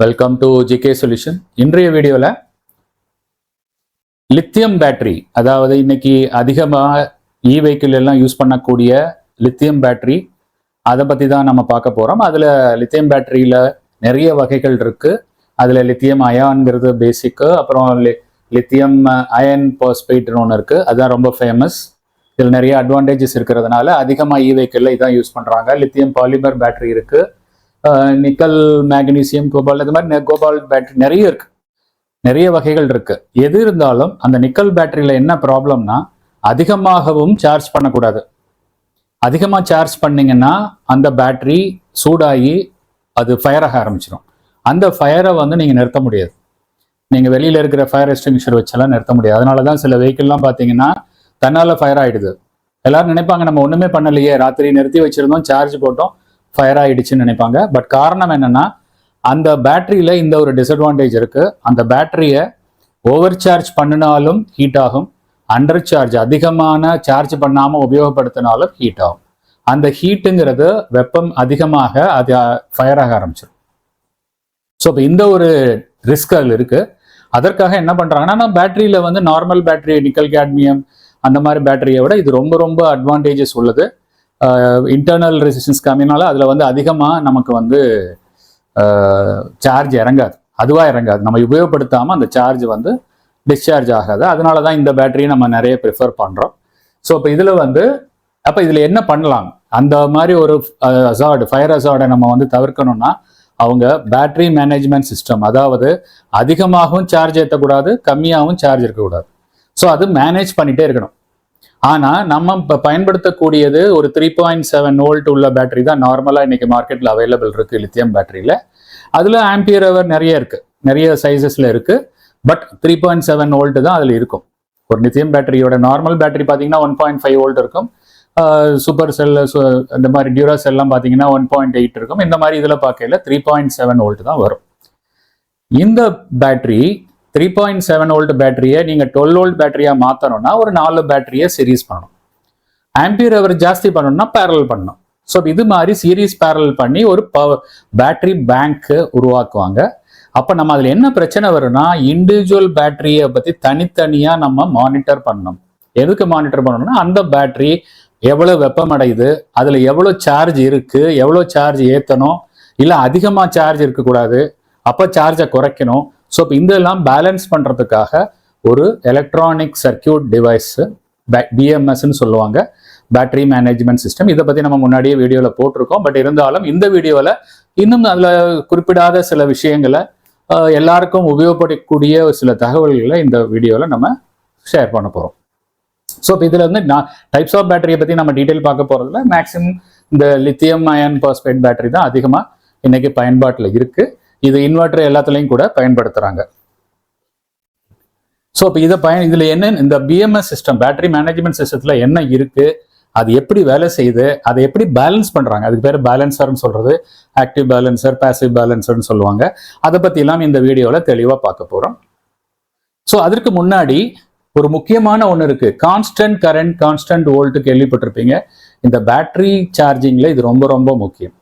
Welcome to GK solution. இன்றைய வீடியோவில் lithium battery, அதாவது இன்னைக்கு அதிகமாக வெஹிக்கிள் எல்லாம் யூஸ் பண்ணக்கூடிய லித்தியம் பேட்டரி, அதை பற்றி தான் நம்ம பார்க்க போகிறோம். அதில் லித்தியம் பேட்டரியில் நிறைய வகைகள் இருக்குது. அதில் லித்தியம் அயான்ங்கிறது பேசிக்கு, அப்புறம் லித்தியம் அயன் பாஸ்பேட்னு ஒன்று இருக்குது, அதுதான் ரொம்ப ஃபேமஸ். இதில் நிறைய அட்வான்டேஜஸ் இருக்கிறதுனால அதிகமாக வெஹிக்கிளில் இதான் யூஸ் பண்ணுறாங்க. லித்தியம் பாலிமர் பேட்டரி இருக்குது, நிக்கல், மேக்னீசியம், கோபால்ட், இது மாதிரி கோபால்ட் பேட்டரி நிறைய இருக்கு, நிறைய வகைகள் இருக்கு. எது இருந்தாலும் அந்த நிக்கல் பேட்டரியில என்ன ப்ராப்ளம்னா, அதிகமாகவும் சார்ஜ் பண்ணக்கூடாது. அதிகமாக சார்ஜ் பண்ணீங்கன்னா அந்த பேட்டரி சூடாகி அது ஃபயர் ஆக ஆரம்பிச்சிடும். அந்த ஃபயரை நீங்க நிறுத்த முடியாது. நீங்க வெளியில இருக்கிற ஃபயர் எக்ஸ்டிங்விஷர் வச்செல்லாம் நிறுத்த முடியாது. அதனாலதான் சில வெஹிக்கிள்லாம் பார்த்தீங்கன்னா தன்னால ஃபயர் ஆயிடுது. எல்லாரும் நினைப்பாங்க நம்ம ஒண்ணுமே பண்ணலையே, ராத்திரி நிறுத்தி வச்சிருந்தோம், சார்ஜ் போட்டோம், ஃபயர் ஆயிடுச்சுன்னு நினைப்பாங்க. பட் காரணம் என்னன்னா, அந்த பேட்டரியில இந்த ஒரு டிஸ்அட்வான்டேஜ் இருக்கு. அந்த பேட்டரியை ஓவர் சார்ஜ் பண்ணினாலும் ஹீட் ஆகும், அண்டர் சார்ஜ் அதிகமான சார்ஜ் பண்ணாம உபயோகப்படுத்தினாலும் ஹீட் ஆகும். அந்த ஹீட்டுங்கிறது வெப்பம் அதிகமாக அது ஃபயர் ஆக ஆரம்பிச்சிடும். ஸோ இப்போ இந்த ஒரு ரிஸ்க் அதில் இருக்கு. அதற்காக என்ன பண்றாங்கன்னா, பேட்டரியில நார்மல் பேட்டரி, நிக்கல் கேட்மியம் அந்த மாதிரி பேட்டரியை விட இது ரொம்ப ரொம்ப அட்வான்டேஜஸ் உள்ளது. இன்டர்னல் ரெசிஸ்டன்ஸ் கம்மினால அதில் அதிகமாக நமக்கு சார்ஜ் இறங்காது, அதுவாக இறங்காது. நம்ம உபயோகப்படுத்தாமல் அந்த சார்ஜ் டிஸ்சார்ஜ் ஆகாது. அதனால தான் இந்த பேட்டரியை நம்ம நிறைய ப்ரிஃபர் பண்ணுறோம். ஸோ இப்போ இதில் அப்போ இதில் என்ன பண்ணலாம்? அந்த மாதிரி ஒரு அசார்டு, ஃபயர் அசார்டை நம்ம தவிர்க்கணும்னா, அவங்க பேட்டரி மேனேஜ்மெண்ட் சிஸ்டம், அதாவது அதிகமாகவும் சார்ஜ் ஏற்றக்கூடாது, கம்மியாகவும் சார்ஜ் இருக்கக்கூடாது. ஸோ அது மேனேஜ் பண்ணிகிட்டே இருக்கணும். ஆனால் நம்ம இப்போ பயன்படுத்தக்கூடியது ஒரு 3.7 வோல்ட் உள்ள பேட்டரி தான் நார்மலாக இன்னைக்கு மார்க்கெட்டில் அவைலபிள் இருக்கு லித்தியம் பேட்டரியில். அதில் ஆம்பியர் ஹவர் நிறைய இருக்கு, நிறைய சைஸஸில் இருக்கு. பட் 3.7 வோல்ட் தான் அதில் இருக்கும். ஒரு லித்தியம் பேட்டரியோட நார்மல் பேட்டரி பார்த்தீங்கன்னா 1.5 வோல்ட் இருக்கும். சூப்பர் செல், இந்த மாதிரி டியூரா செல்லாம் பார்த்தீங்கன்னா 1.8 இருக்கும். இந்த மாதிரி இதில் பார்க்கல 3.7 வோல்ட் தான் வரும். இந்த பேட்டரி 3.7 வோல்ட் பேட்டரியை நீங்க 12 வோல்ட் பேட்டரியா மாத்தணும்னா ஒரு 4 பேட்டரியை சீரீஸ் பண்ணணும். ஆம்பியர் ஹவர் ஜாஸ்தி பண்ணணும்னா பேரல் பண்ணணும். ஸோ இது மாதிரி சீரீஸ் பேரல் பண்ணி ஒரு பேட்டரி பேங்க் உருவாக்குவாங்க. அப்போ நம்ம அதில் என்ன பிரச்சனை வரும்னா, இண்டிவிஜுவல் பேட்டரியை பற்றி தனித்தனியாக நம்ம மானிட்டர் பண்ணணும். எதுக்கு மானிட்டர் பண்ணணும்னா, அந்த பேட்டரி எவ்வளோ வெப்பம் அடையுது, அதில் எவ்வளோ சார்ஜ் இருக்கு, எவ்வளோ சார்ஜ் ஏற்றணும், இல்லை அதிகமாக சார்ஜ் இருக்கக்கூடாது, அப்போ சார்ஜை குறைக்கணும். ஸோ இப்போ இதெல்லாம் பேலன்ஸ் பண்ணுறதுக்காக ஒரு எலக்ட்ரானிக் சர்க்கியூட் டிவைஸ், பிஎம்எஸ்ன்னு சொல்லுவாங்க, பேட்டரி மேனேஜ்மெண்ட் சிஸ்டம். இதை பற்றி நம்ம முன்னாடியே வீடியோவில் போட்டிருக்கோம். பட் இருந்தாலும் இந்த வீடியோவில் இன்னும் அதில் குறிப்பிடாத சில விஷயங்களை, எல்லாருக்கும் உபயோகப்படக்கூடிய சில தகவல்களை இந்த வீடியோவில் நம்ம ஷேர் பண்ண போகிறோம். ஸோ இப்போ இதில் டைப்ஸ் ஆஃப் பேட்டரியை பற்றி நம்ம டீட்டெயில் பார்க்க போகிறதுல மேக்ஸிமம் இந்த லித்தியம் அயன் பாஸ்பேட் பேட்டரி தான் அதிகமாக இன்னைக்கு பயன்பாட்டில் இருக்கு. இது இன்வெர்டர் எல்லாத்துலேயும் கூட பயன்படுத்துறாங்க. ஸோ இப்போ இதுல என்ன, இந்த பிஎம்எஸ் சிஸ்டம், பேட்டரி மேனேஜ்மெண்ட் சிஸ்டத்துல என்ன இருக்கு, அது எப்படி வேலை செய்யுது, அதை எப்படி பேலன்ஸ் பண்றாங்க, அதுக்கு பேர் பேலன்சர்னு சொல்றது, ஆக்டிவ் பேலன்சர், பாசிவ் பேலன்சர்னு சொல்லுவாங்க. அதை பத்தி எல்லாம் இந்த வீடியோவில் தெளிவாக பார்க்க போறோம். ஸோ அதற்கு முன்னாடி ஒரு முக்கியமான ஒன்று இருக்கு, கான்ஸ்டன்ட் கரண்ட், கான்ஸ்டன்ட் வோல்ட் கேள்விப்பட்டிருப்பீங்க. இந்த பேட்டரி சார்ஜிங்ல இது ரொம்ப ரொம்ப முக்கியம்.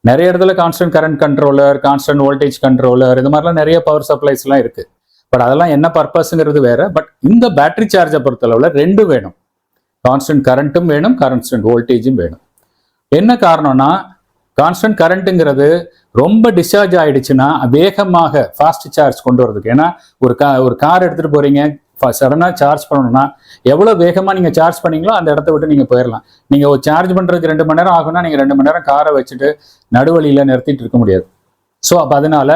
நிறைய இடத்துல constant current controller, constant voltage controller, இது மாதிரிலாம் நிறைய பவர் சப்ளைஸ்லாம் இருக்கு. பட் அதெல்லாம் என்ன பர்பஸ்ங்கிறது வேற. பட் இந்த பேட்டரி சார்ஜை பொறுத்தளவுல ரெண்டும் வேணும், கான்ஸ்டன்ட் கரண்ட்டும் வேணும், கான்ஸ்டன்ட் வோல்டேஜும் வேணும். என்ன காரணம்னா, கான்ஸ்டன்ட் கரண்ட்டுங்கிறது ரொம்ப டிஸ்சார்ஜ் ஆயிடுச்சுன்னா வேகமாக ஃபாஸ்ட் சார்ஜ் கொண்டு வரதுக்கு. ஏன்னா ஒரு கார் எடுத்துட்டு போறீங்க, சடனாக சார்ஜ் பண்ணணும்னா எவ்வளோ வேகமாக நீங்கள் சார்ஜ் பண்ணீங்களோ அந்த இடத்த விட்டு நீங்கள் போயிடலாம். நீங்கள் ஒரு சார்ஜ் பண்ணுறதுக்கு 2 மணி நேரம் ஆகும்னா நீங்கள் 2 மணி நேரம் காரை வச்சுட்டு நடுவழியில் நிறுத்திட்டு இருக்க முடியாது. ஸோ அப்போ அதனால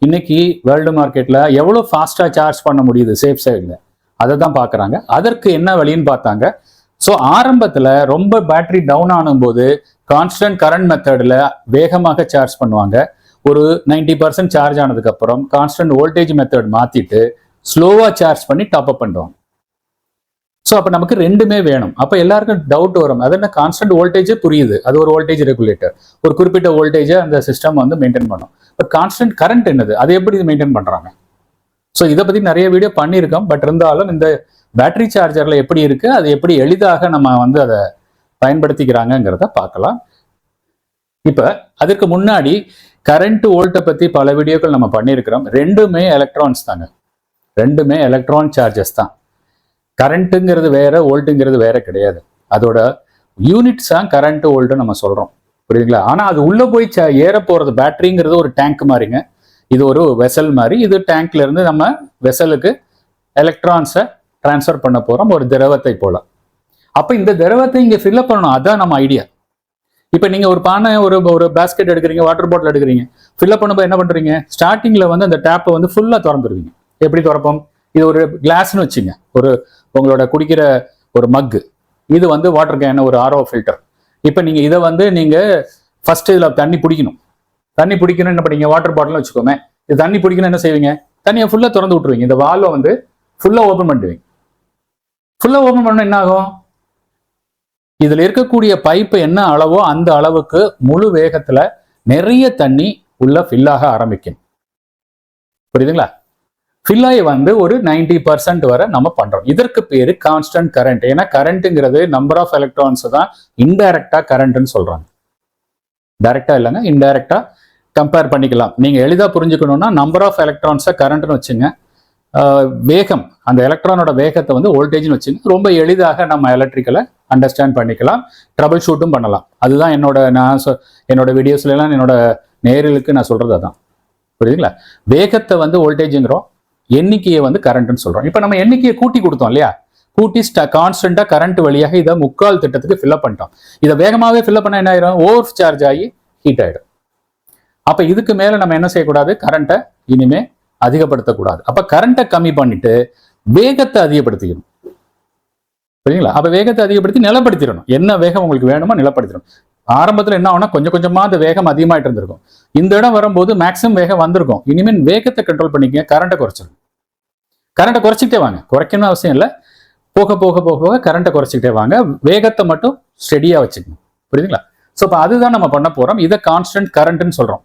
இன்னைக்கு வேர்ல்டு மார்க்கெட்டில் எவ்வளோ ஃபாஸ்ட்டாக சார்ஜ் பண்ண முடியுது சேஃப் சைடில், அதை தான் பார்க்குறாங்க. அதற்கு என்ன வழின்னு பார்த்தாங்க. ஸோ ஆரம்பத்தில் ரொம்ப பேட்டரி டவுன் ஆனும்போது கான்ஸ்டன்ட் கரண்ட் மெத்தடில் வேகமாக சார்ஜ் பண்ணுவாங்க. ஒரு 90% சார்ஜ் ஆனதுக்கப்புறம் கான்ஸ்டன்ட் வோல்டேஜ் மெத்தட் மாற்றிட்டு ஸ்லோவாக சார்ஜ் பண்ணி டாப் அப் பண்ணுவாங்க. ஸோ அப்போ நமக்கு ரெண்டுமே வேணும். அப்போ எல்லாருக்கும் டவுட் வரும், அது என்ன கான்ஸ்டன்ட் வோல்டேஜே புரியுது, அது ஒரு வோல்டேஜ் ரெகுலேட்டர், ஒரு குறிப்பிட்ட வோல்டேஜை அந்த சிஸ்டம் மெயின்டைன் பண்ணும். பட் கான்ஸ்டன்ட் கரண்ட் என்னது, அதை எப்படி மெயின்டைன் பண்ணுறாங்க? ஸோ இதை பற்றி நிறைய வீடியோ பண்ணியிருக்கோம். பட் இருந்தாலும் இந்த பேட்டரி சார்ஜரில் எப்படி இருக்கு, அது எப்படி எளிதாக நம்ம அதை பயன்படுத்திக்கிறாங்கிறத பார்க்கலாம். இப்போ அதற்கு முன்னாடி கரண்ட் வோல்ட்டை பத்தி பல வீடியோக்கள் நம்ம பண்ணியிருக்கிறோம். ரெண்டுமே எலக்ட்ரான்ஸ் தாங்க, ரெண்டுமே எலக்ட்ரான் சார்ஜஸ் தான். கரண்ட்டுங்கிறது வேற, வோல்ட்டுங்கிறது வேற கிடையாது. அதோட யூனிட்ஸ் தான் கரண்ட் வோல்ட்டு நம்ம சொல்றோம், புரியுதுங்களா? ஆனா அது உள்ள போய் ஏற போறது பேட்டரிங்கிறது ஒரு டேங்க் மாதிரிங்க. இது ஒரு வெசல் மாதிரி. இது டேங்க்ல இருந்து நம்ம வெசலுக்கு எலக்ட்ரான்ஸை டிரான்ஸ்ஃபர் பண்ண போறோம், ஒரு திரவத்தை போல. அப்ப இந்த திரவத்தை இங்க ஃபில்அப் பண்ணணும், அதான் நம்ம ஐடியா. இப்ப நீங்க ஒரு பானை, ஒரு பேஸ்கெட் எடுக்கிறீங்க, வாட்டர் பாட்டில் எடுக்கிறீங்க, ஃபில்அப் பண்ணும்போது என்ன பண்றீங்க? ஸ்டார்டிங்ல வந்து அந்த டேப்பை வந்து ஃபுல்லா திறந்துருவீங்க. எப்படி திறப்போம்? இது ஒரு கிளாஸ்னு வச்சுங்க, ஒரு உங்களோட குடிக்கிற ஒரு மக்கு, இது வந்து வாட்டர் கேன், ஒரு ஆர்ஓ ஃபில்டர். இப்ப நீங்க இதை வந்து நீங்க ஃபர்ஸ்ட் இதுல தண்ணி பிடிக்கணும். தண்ணி பிடிக்கணும் என்ன பண்ணீங்க? வாட்டர் பாட்டில் வச்சுக்கோமே, இது தண்ணி பிடிக்கணும் என்ன செய்வீங்க? தண்ணியை ஃபுல்லா திறந்து விட்டுருவீங்க. இந்த வால்வை வந்து ஃபுல்லா ஓப்பன் பண்ணுவீங்க. ஃபுல்லா ஓப்பன் பண்ண என்ன ஆகும்? இதுல இருக்கக்கூடிய பைப்பு என்ன அளவோ அந்த அளவுக்கு முழு வேகத்துல நிறைய தண்ணி உள்ள ஃபில்லாக ஆரம்பிக்கும். புரியுதுங்களா? ஃபில்லாய் வந்து ஒரு 90% வரை நம்ம பண்றோம். இதற்கு பேரு கான்ஸ்டன்ட் கரண்ட். ஏன்னா கரண்ட்ங்கிறது நம்பர் ஆஃப் எலக்ட்ரான்ஸ் தான் இன்டைரக்டா கரண்ட்னு சொல்றாங்க. டைரக்டா இல்லைங்க, இன்டைரக்டா கம்பேர் பண்ணிக்கலாம். நீங்க எளிதா புரிஞ்சுக்கணும்னா நம்பர் ஆஃப் எலக்ட்ரான்ஸை கரண்ட்னு வச்சுங்க, வேகம், அந்த எலக்ட்ரானோட வேகத்தை வந்து வோல்டேஜ்னு வச்சுங்க. ரொம்ப எளிதாக நம்ம எலக்ட்ரிக்கலை அண்டர்ஸ்டாண்ட் பண்ணிக்கலாம், ட்ரபிள் ஷூட்டும் பண்ணலாம். அதுதான் என்னோட வீடியோஸ்ல எல்லாம் என்னோட நேயர்களுக்கு நான் சொல்றது அதான். புரியுதுங்களா? வேகத்தை வந்து வோல்டேஜுங்கிறோம், எண்ணிக்கையை வந்து கரண்ட்னு சொல்றோம். இப்போ நம்ம எண்ணிக்கையை கூட்டி கொடுத்தோம் இல்லையா? கூட்டி கான்ஸ்டன்டா கரண்ட் வழியாக இதை முக்கால் திட்டத்துக்கு ஃபில்அப் பண்ணிட்டோம். இதை வேகமாகவே ஃபில்அப் பண்ண என்ன ஆயிரும்? ஓவர் சார்ஜ் ஆகி ஹீட் ஆயிடும். அப்ப இதுக்கு மேல நம்ம என்ன செய்யக்கூடாது? கரண்ட்டை இனிமே அதிகப்படுத்தக்கூடாது. அப்ப கரண்ட்டை கம்மி பண்ணிட்டு வேகத்தை அதிகப்படுத்திக்கணும். சரிங்களா? அப்ப வேகத்தை அதிகப்படுத்தி நிலப்படுத்திடணும். என்ன வேகம் உங்களுக்கு வேணுமோ நிலப்படுத்திடணும். ஆரம்பத்தில் என்ன ஆகும்னா கொஞ்சம் கொஞ்சமா அந்த வேகம் அதிகமாயிட்டு இருந்திருக்கும். இந்த இடம் வரும்போது மேக்ஸிமம் வேகம் வந்திருக்கும். இனிமேல் வேகத்தை கண்ட்ரோல் பண்ணிக்க, கரண்ட்டை குறைச்சிடும். கரண்ட்டை குறைச்சிக்கிட்டே வாங்க, குறைக்கணும் அவசியம் இல்லை. போக போக போக போக கரண்ட்டை குறைச்சிக்கிட்டே வாங்க, வேகத்தை மட்டும் ஸ்டெடியா வச்சுக்கணும். புரியுதுங்களா? ஸோ இப்போ அதுதான் நம்ம பண்ண போறோம். இதை கான்ஸ்டன்ட் கரண்ட்னு சொல்றோம்.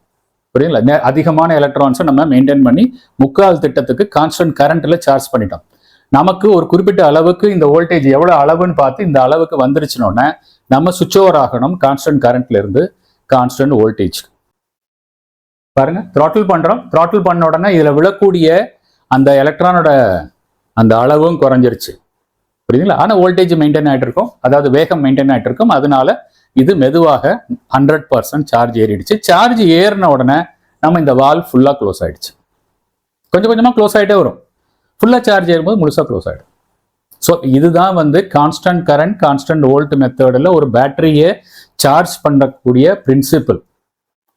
புரியுதுங்களா? அதிகமான எலக்ட்ரான்ஸை நம்ம மெயின்டைன் பண்ணி முக்கால் திட்டத்துக்கு கான்ஸ்டன்ட் கரண்ட்ல சார்ஜ் பண்ணிட்டோம். நமக்கு ஒரு குறிப்பிட்ட அளவுக்கு இந்த வோல்டேஜ் எவ்வளவு அளவுன்னு பார்த்து இந்த அளவுக்கு வந்துருச்சுனோடனே நம்ம சுவிட்ச் ஓவர் ஆகணும் கான்ஸ்டன்ட் கரண்ட்ல இருந்து கான்ஸ்டன்ட் வோல்டேஜ். பாருங்க, த்ராட்டில் பண்றோம். த்ராட்டில் பண்ண உடனே இதுல விழக்கூடிய அந்த எலக்ட்ரானோட அந்த அளவும் குறைஞ்சிருச்சு. புரியுதுங்களா? ஆனா வோல்டேஜ் மெயின்டைன் ஆயிட்டு இருக்கும், அதாவது வேகம் மெயின்டைன் ஆயிட்டு இருக்கும். அதனால இது மெதுவாக 100% சார்ஜ் ஏறிடுச்சு. சார்ஜ் ஏறின உடனே நம்ம இந்த வால்வ் ஃபுல்லா க்ளோஸ் ஆயிடுச்சு. கொஞ்சம் கொஞ்சமா க்ளோஸ் ஆயிட்டே வரும். ஃபுல்லா சார்ஜ் ஏறும்போது முழுசா க்ளோஸ் ஆயிடும். ஸோ இதுதான் வந்து கான்ஸ்டன்ட் கரண்ட், கான்ஸ்டன்ட் வோல்ட் மெத்தடில் ஒரு பேட்டரியை சார்ஜ் பண்ணக்கூடிய பிரின்சிபிள்,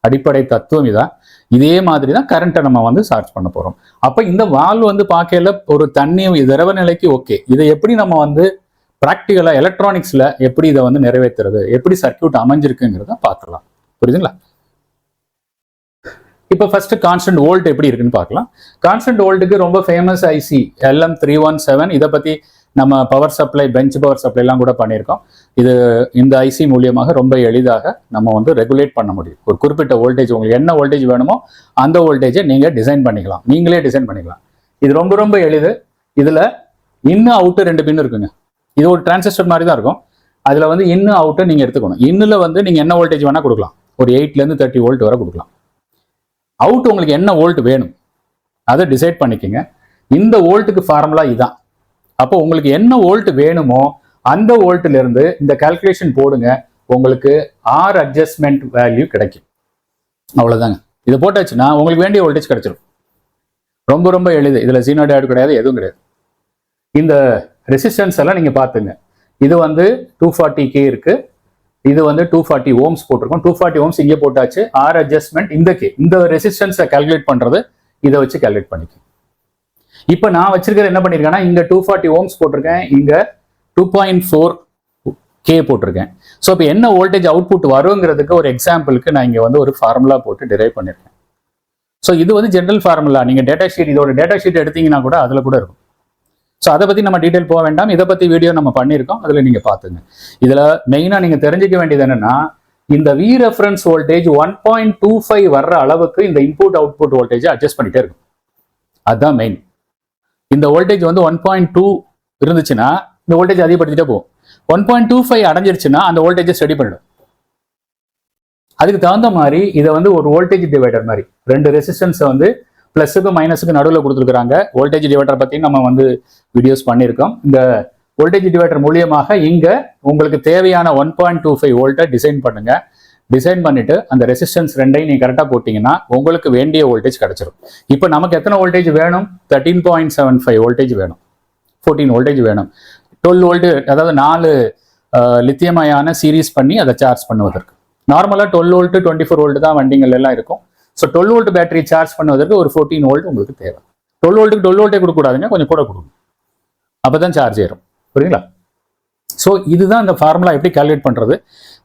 அடிப்படை தத்துவம் இதான். இதே மாதிரி தான் கரண்ட்டை நம்ம வந்து சார்ஜ் பண்ண போறோம். அப்ப இந்த வால்வ் வந்து பார்க்கல ஒரு தண்ணி திரவ நிலைக்கு ஓகே. இதை எப்படி நம்ம வந்து பிராக்டிகலா எலக்ட்ரானிக்ஸ்ல எப்படி இதை வந்து நிறைவேற்றுறது, எப்படி சர்க்கியூட் அமைஞ்சிருக்குங்கிறத பார்க்கலாம். புரியுதுங்களா? இப்போ ஃபர்ஸ்ட் கான்ஸ்டன்ட் வோல்ட் எப்படி இருக்குன்னு பார்க்கலாம். கான்ஸ்டன்ட் வோல்ட்டுக்கு ரொம்ப ஃபேமஸ் ஐசி LM317. இதை பத்தி நம்ம பவர் சப்ளை, பெஞ்ச் பவர் சப்ளைலாம் கூட பண்ணியிருக்கோம். இது இந்த ஐசி மூலியமாக ரொம்ப எளிதாக நம்ம வந்து ரெகுலேட் பண்ண முடியும். ஒரு குறிப்பிட்ட வோல்டேஜ், உங்களுக்கு என்ன வோல்டேஜ் வேணுமோ அந்த வோல்டேஜை நீங்க டிசைன் பண்ணிக்கலாம், நீங்களே டிசைன் பண்ணிக்கலாம். இது ரொம்ப ரொம்ப எளிது. இதுல இன்னு அவுட்டு 2 பின் இருக்குங்க. இது ஒரு டிரான்சிஸ்டர் மாதிரி தான் இருக்கும். அதுல வந்து இன்னு அவுட்டை நீங்க எடுத்துக்கணும். இன்னுல வந்து நீங்க என்ன வோல்டேஜ் வேணா கொடுக்கலாம், ஒரு 8 இருந்து 30 வோல்ட் வரை கொடுக்கலாம். அவுட் உங்களுக்கு என்ன வோல்ட் வேணும் அதை டிசைட் பண்ணிக்கங்க. இந்த வோல்ட்டுக்கு ஃபார்முலா இதான். அப்போ உங்களுக்கு என்ன வோல்ட் வேணுமோ அந்த வோல்ட்ல இருந்து இந்த கால்குலேஷன் போடுங்க, உங்களுக்கு ஆர் அட்ஜஸ்ட்மெண்ட் வேல்யூ கிடைக்கும். அவ்வளவுதாங்க. இதை போட்டாச்சுன்னா உங்களுக்கு வேண்டிய வோல்டேஜ் கிடைச்சிடும். ரொம்ப ரொம்ப எளிது. இதுல ஜீனோ டயோடு கிடையாது, எதுவும் கிடையாது. இந்த ரெசிஸ்டன்ஸ் எல்லாம் நீங்க பாத்துங்க. இது வந்து 240K இருக்கு, இது வந்து 240 ஓம்ஸ் போட்டிருக்கோம். 240 ஓம்ஸ் இங்கே போட்டாச்சு. ஆர் அட்ஜஸ்ட்மெண்ட் இந்த ரெசிஸ்டன்ஸை கால்குலேட் பண்றது இதை வச்சு கால்குலேட் பண்ணிக்க. இப்போ நான் வச்சிருக்கிற என்ன பண்ணிருக்கேன்னா, இங்க 240 ஓம்ஸ் போட்டிருக்கேன், இங்க 2.4K போட்டிருக்கேன். ஸோ இப்போ என்ன வோல்டேஜ் அவுட்புட் வருங்கிறதுக்கு ஒரு எக்ஸாம்பிளுக்கு நான் இங்க வந்து ஒரு ஃபார்முலா போட்டு டிரைவ் பண்ணிருக்கேன். ஸோ இது வந்து ஜென்ரல் ஃபார்முலா. நீங்க டேட்டா ஷீட், இதோட டேட்டா ஷீட் எடுத்தீங்கன்னா கூட அதுல கூட இருக்கும். ஸோ அதை பத்தி நம்ம டீடைல் போக வேண்டாம். இதை பத்தி வீடியோ நம்ம பண்ணியிருக்கோம், அதுல நீங்க பாத்துங்க. இதுல மெயினா நீங்க தெரிஞ்சுக்க வேண்டியது என்னன்னா, இந்த V ரெஃபரன்ஸ் வோல்டேஜ் 1.25 வர்ற அளவுக்கு இந்த இன்புட் அவுட்புட் வோல்டேஜ் அட்ஜஸ்ட் பண்ணிட்டே இருக்கும். அதுதான் மெயின். இந்த வோல்டேஜ் வந்து 1.2 இருந்துச்சுன்னா இந்த வோல்டேஜ் அதிகப்படுத்திட்டே போகும். 1.25 அடைஞ்சிருச்சுன்னா அந்த வோல்டேஜை ஸ்டடி பண்ணிடும். அதுக்கு தகுந்த மாதிரி இதை வந்து ஒரு வோல்டேஜ் டிவைடர் மாதிரி 2 ரெசிஸ்டன்ஸை வந்து பிளஸுக்கு மைனஸுக்கு நடுவில் கொடுத்துருக்காங்க. வோல்டேஜ் டிவைடர் பற்றி நம்ம வந்து வீடியோஸ் பண்ணியிருக்கோம். இந்த வோல்டேஜ் டிவைடர் மூலியமாக இங்க உங்களுக்கு தேவையான 1.25 வோல்ட்டை டிசைன் பண்ணுங்க. டிசைன் பண்ணிட்டு அந்த ரெசிஸ்டன்ஸ் ரெண்டையும் நீங்க கரெக்டாக போட்டிங்கன்னா உங்களுக்கு வேண்டிய வோல்டேஜ் கிடைச்சிடும். இப்போ நமக்கு எத்தனை வோல்டேஜ் வேணும்? 13.75 வோல்டேஜ் வேணும், 14 வோல்டேஜ் வேணும், 12 வோல்ட், அதாவது 4 லித்தியம் அயான சீரீஸ் பண்ணி அதை சார்ஜ் பண்ணுவதற்கு. நார்மலாக 12 வோல்ட் 24 வோல்ட் தான் வண்டிகள் எல்லாம் இருக்கும். ஸோ 12 வோல்ட் பேட்டரி சார்ஜ் பண்ணுவதற்கு ஒரு 14 வோல்ட் உங்களுக்கு தேவை. 12 வோல்ட்டுக்கு 12 வோல்ட்டே கொடுக்கக்கூடாதுங்க, கொஞ்சம் கூட கொடுக்கும், அப்போ தான் சார்ஜ் ஏறும். புரியுங்களா? ஸோ இதுதான் இந்த ஃபார்முலா எப்படி கால்குலேட் பண்ணுறது.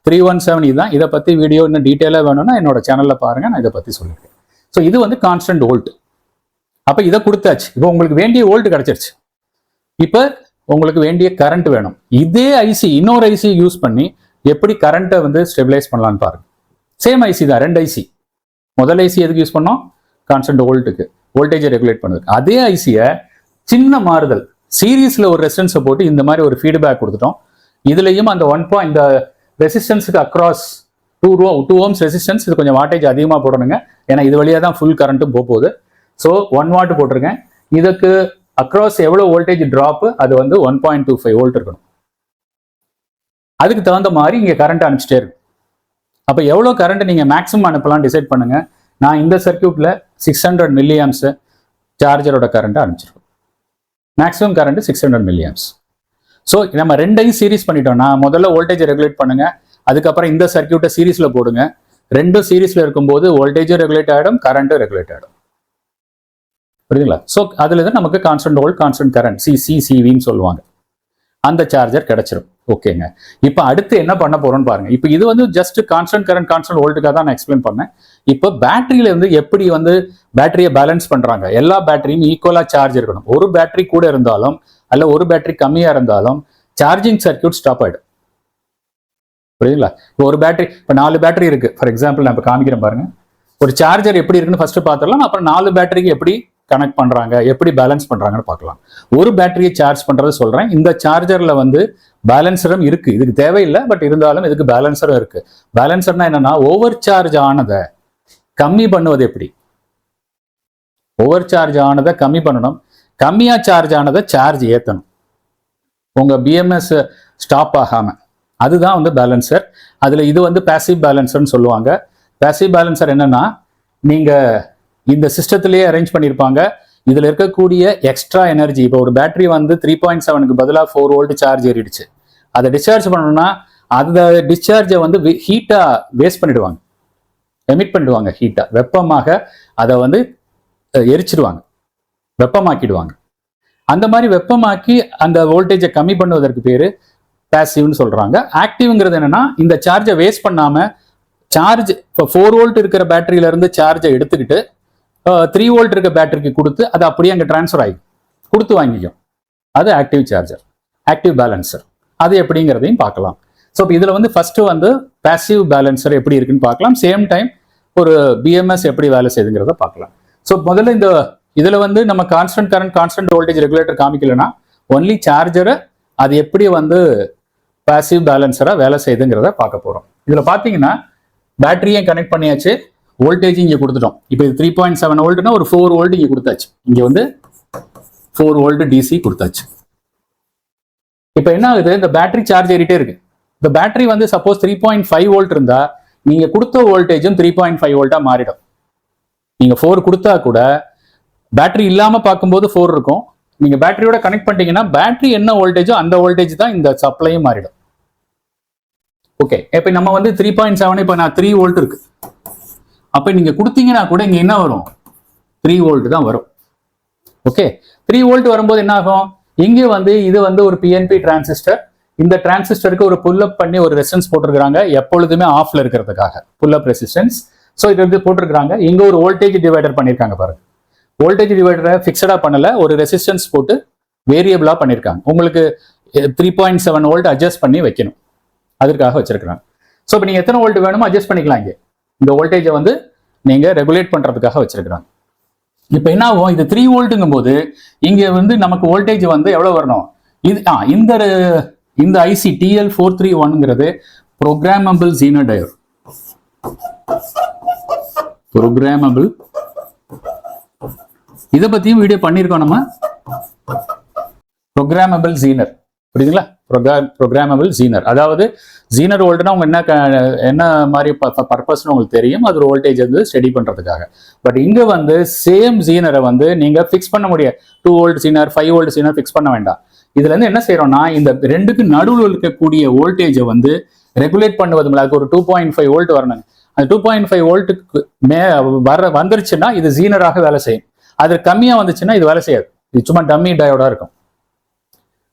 317 இதுதான். இதை பற்றி வீடியோ இன்னும் டீட்டெயிலாக வேணும்னா என்னோட சேனலில் பாருங்கள், நான் இதை பற்றி சொல்லியிருக்கேன். ஸோ இது வந்து கான்ஸ்டன்ட் வோல்ட். அப்போ இதை கொடுத்தாச்சு. இப்போ உங்களுக்கு வேண்டிய வோல்ட் கிடச்சிருச்சு. இப்போ உங்களுக்கு வேண்டிய கரண்ட் வேணும். இதே ஐசி இன்னொரு ஐசி யூஸ் பண்ணி எப்படி கரண்ட்டை வந்து ஸ்டெபிலைஸ் பண்ணலான்னு பாருங்க. சேம் ஐசி தான், 2 ஐசி. முதல் ஐசி எதுக்கு யூஸ் பண்ணோம்? கான்ஸ்டன்ட் வோல்ட்டுக்கு, வோல்டேஜை ரெகுலேட் பண்ணுது. அதே ஐசியை சின்ன மாறுதல் சீரீஸ்ல ஒரு ரெசிஸ்டன்ஸை போட்டு இந்த மாதிரி ஒரு ஃபீட்பேக் கொடுத்துட்டோம். இதுலையும் அந்த இந்த ரெசிஸ்டன்ஸுக்கு அக்ராஸ் 2 ஓம்ஸ் ரெசிஸ்டன்ஸ், இது கொஞ்சம் வாட்டேஜ் அதிகமாக போடணுங்க, ஏன்னா இது வழியாக தான் ஃபுல் கரண்ட்டும் போகுது. ஸோ 1 வாட் போட்டிருக்கேன். இதுக்கு அக்ராஸ் எவ்வளோ வோல்டேஜ் ட்ராப், அது வந்து 1.25 வோல்ட் இருக்கணும். அதுக்கு தகுந்த மாதிரி இங்கே கரண்ட் அனுப்பிச்சிட்டே இருக்கும். அப்போ எவ்வளோ கரண்ட் நீங்கள் மேக்ஸிமம் அனுப்பலாம் டிசைட் பண்ணுங்க. நான் இந்த சர்க்கியூட்ல 600 மில்லி ஆம்ஸ் சார்ஜரோட கரண்ட் அனுப்பிச்சிருக்கோம். Maximum current 600 milliamps. So நம்ம 2ஐயும் சீரீஸ் பண்ணிட்டோம்னா முதல்ல வோல்டேஜ் ரெகுலேட் பண்ணுங்க, அதுக்கப்புறம் இந்த சர்க்கியூட்டை சீரீஸ்ல போடுங்க. 2 சீரீஸ்ல இருக்கும்போது வோல்டேஜும் ரெகுலேட் ஆகிடும், கரண்ட்டும் ரெகுலேட் ஆகிடும். புரியுதுங்களா? ஸோ அதுல தான் நமக்கு கான்ஸ்டன்ட் வோல்ட், கான்ஸ்டன்ட் கரண்ட், சிசிவின்னு சொல்லுவாங்க, அந்த சார்ஜர் கிடைச்சிரும். ஓகேங்க. இப்போ அடுத்து என்ன பண்ண போறோம்னு பாருங்க. இப்போ இது வந்து ஜஸ்ட் கான்ஸ்டன்ட் கரண்ட், கான்ஸ்டன்ட் வோல்ட்டுக்காக தான் நான் எக்ஸ்பிளைன் பண்ணேன். இப்போ பேட்டரியில வந்து எப்படி வந்து பேட்டரியை பேலன்ஸ் பண்றாங்க. எல்லா பேட்டரியும் ஈக்குவலா சார்ஜ் இருக்கணும். ஒரு பேட்டரி கூட இருந்தாலும் அல்ல ஒரு பேட்டரி கம்மியா இருந்தாலும் சார்ஜிங் சர்க்கியூட் ஸ்டாப் ஆயிடும். புரியுதுங்களா? இப்போ ஒரு பேட்டரி, இப்போ 4 பேட்டரி இருக்கு ஃபார் எக்ஸாம்பிள், நான் இப்போ காமிக்கிறேன் பாருங்க. ஒரு சார்ஜர் எப்படி இருக்குன்னு ஃபர்ஸ்ட் பார்த்துடலாம், அப்புறம் 4 பேட்டரிக்கு எப்படி கனெக்ட் பண்றாங்க, எப்படி பேலன்ஸ் பண்றாங்கன்னு பார்க்கலாம். ஒரு பேட்டரியை சார்ஜ் பண்றது சொல்றேன். இந்த சார்ஜர்ல வந்து பேலன்சரும் இருக்கு, இதுக்கு தேவையில்லை, பட் இருந்தாலும் இதுக்கு பேலன்சரும் இருக்கு. பேலன்சர்னா என்னன்னா ஓவர் சார்ஜ் ஆனதை கம்மி பண்ணுவது எப்படி? ஓவர் சார்ஜ் ஆனதை கம்மி பண்ணணும், கம்மியா சார்ஜ் ஆனதை சார்ஜ் ஏற்றணும், உங்க பிஎம்எஸ் ஸ்டாப் ஆகாம. அதுதான் வந்து பேலன்சர். அதுல இது வந்து பேசிவ் பேலன்சர்னு சொல்லுவாங்க. பேசிவ் பேலன்சர் என்னன்னா, நீங்க இந்த சிஸ்டத்திலேயே அரேஞ்ச் பண்ணியிருப்பாங்க. இதுல இருக்கக்கூடிய எக்ஸ்ட்ரா எனர்ஜி, இப்போ ஒரு பேட்டரி வந்து 3.7க்கு பதிலாக 4 வோல்ட் சார்ஜ் ஏறிடுச்சு, அதை டிஸ்சார்ஜ் பண்ணணும்னா அந்த டிஸ்சார்ஜை வந்து ஹீட்டா வேஸ்ட் பண்ணிடுவாங்க, எமிட் பண்ணிடுவாங்க, ஹீட்டா வெப்பமாக அதை வந்து எரிச்சிடுவாங்க, வெப்பமாக்கிடுவாங்க. அந்த மாதிரி வெப்பமாக்கி அந்த வோல்டேஜை கம்மி பண்ணுவதற்கு பேரு பேசிவ்னு சொல்றாங்க. ஆக்டிவ்ங்கிறது என்னன்னா, இந்த சார்ஜை வேஸ்ட் பண்ணாம சார்ஜ் இப்போ 4 வோல்ட் இருக்கிற பேட்டரியில இருந்து சார்ஜை எடுத்துக்கிட்டு 3 வோல்ட் இருக்க பேட்டரிக்கு கொடுத்து அதை அப்படியே அங்கே டிரான்ஸ்ஃபர் ஆகி கொடுத்து வாங்கிக்கும். அது ஆக்டிவ் சார்ஜர், ஆக்டிவ் பேலன்சர். அது எப்படிங்கிறதையும் பார்க்கலாம். ஸோ இப்போ இதில் வந்து ஃபர்ஸ்ட் வந்து பேசிவ் பேலன்சர் எப்படி இருக்குன்னு பார்க்கலாம். சேம் டைம் ஒரு பிஎம்எஸ் எப்படி வேலை செய்யுதுங்கிறத பார்க்கலாம். ஸோ முதல்ல இந்த இதில் வந்து நம்ம constant current, constant voltage regulator காமிக்கலன்னா ஒன்லி சார்ஜரை அது எப்படி வந்து பேசிவ் பேலன்சராக வேலை செய்யுதுங்கிறத பார்க்க போகிறோம். இதில் பார்த்தீங்கன்னா பேட்டரியை கனெக்ட் பண்ணியாச்சு, வோல்டேஜ் இங்கே கொடுத்துட்டோம். இப்போ இது 3.7 வோல்ட்னா ஒரு 4 வோல்ட் இங்கே கொடுத்தாச்சு, இங்கே வந்து 4 வோல்ட் டிசி கொடுத்தாச்சு. இப்போ என்ன ஆகுது, இந்த பேட்டரி சார்ஜ் ஏறிட்டே இருக்கு. இந்த பேட்டரி வந்து சப்போஸ் 3.5 வோல்ட் இருந்தா நீங்க கொடுத்த வோல்டேஜும் 3.5 வோல்ட்டா மாறிடும். நீங்க 4 கொடுத்தா கூட பேட்டரி இல்லாம பார்க்கும்போது 4 இருக்கும். நீங்க பேட்டரியோட கனெக்ட் பண்ணிட்டீங்கன்னா பேட்டரி என்ன வோல்டேஜோ அந்த வோல்டேஜ் தான் இந்த சப்ளையும் மாறிடும். ஓகே, இப்போ நம்ம வந்து 3.7, இப்போ நான் 3 வோல்ட் இருக்கு. அப்போ நீங்க கொடுத்தீங்கன்னா கூட இங்க என்ன வரும், 3 வோல்ட் தான் வரும். ஓகே, 3 வோல்ட் வரும்போது என்ன ஆகும், இங்கே வந்து இது வந்து ஒரு பிஎன்பி டிரான்சிஸ்டர். இந்த டிரான்சிஸ்டருக்கு ஒரு புல் அப் பண்ணி ஒரு ரெசிஸ்டன்ஸ் போட்டிருக்காங்க, எப்பொழுதுமே ஆஃப்ல இருக்கிறதுக்காக புல் அப் ரெசிஸ்டன்ஸ். ஸோ இது வந்து போட்டிருக்காங்க. இங்க ஒரு வோல்டேஜ் டிவைடர் பண்ணியிருக்காங்க பாருங்க. வோல்டேஜ் டிவைடரை ஃபிக்ஸடா பண்ணல, ஒரு ரெசிஸ்டன்ஸ் போட்டு வேரியபிளா பண்ணியிருக்காங்க. உங்களுக்கு 3.7 வோல்ட் அட்ஜஸ்ட் பண்ணி வைக்கணும், அதற்காக வச்சிருக்காங்க. ஸோ இப்போ நீங்க எத்தனை வோல்ட் வேணுமோ அட்ஜஸ்ட் பண்ணிக்கலாம். இங்கே இந்த வோல்டேஜை வந்து நீங்க ரெகுலேட் பண்றதுக்காக வச்சிருக்காங்க. இப்போ என்ன ஆகும், இது 3 வோல்ட்டுங்கும் போது இங்க வந்து நமக்கு வோல்டேஜ் வந்து எவ்வளவு வரணும், இது இந்த ஐசி TL431ங்கிறது ப்ரோக்ராமபிள் ஜீனர் டயோட். ப்ரோக்ராமபிள், இதை பத்தியும் வீடியோ பண்ணியிருக்கோம் நம்ம. ப்ரோக்ராமபிள் ஜீனர், புரியுதுங்களா? ப்ரோக்ராமபிள் ஜீனர், அதாவது ஜீனர் வோல்ட்னா அவங்க என்ன மாதிரி பர்பஸ்னு உங்களுக்கு தெரியும். அது ஒரு வோல்டேஜ் வந்து ஸ்டடி பண்றதுக்காக. பட் இங்க வந்து சேம் ஜீனரை வந்து நீங்க ஃபிக்ஸ் பண்ண முடியாது. 2 volt Zener, 5 volt Zener fix பண்ண வேண்டாம். இதுல இருந்து என்ன செய்யறோம்னா, இந்த ரெண்டுக்கு நடுவில் இருக்கக்கூடிய வோல்டேஜை வந்து ரெகுலேட் பண்ணுவது. அதுக்கு ஒரு 2.5 வோல்ட் வரணும். அந்த 2.5 வோல்ட்டுக்கு வந்துருச்சுன்னா இது ஜீனராக வேலை செய்யும். அது கம்மியா வந்துச்சுன்னா இது வேலை செய்யாது. இது சும்மா டம்மி டயோடா இருக்கும்.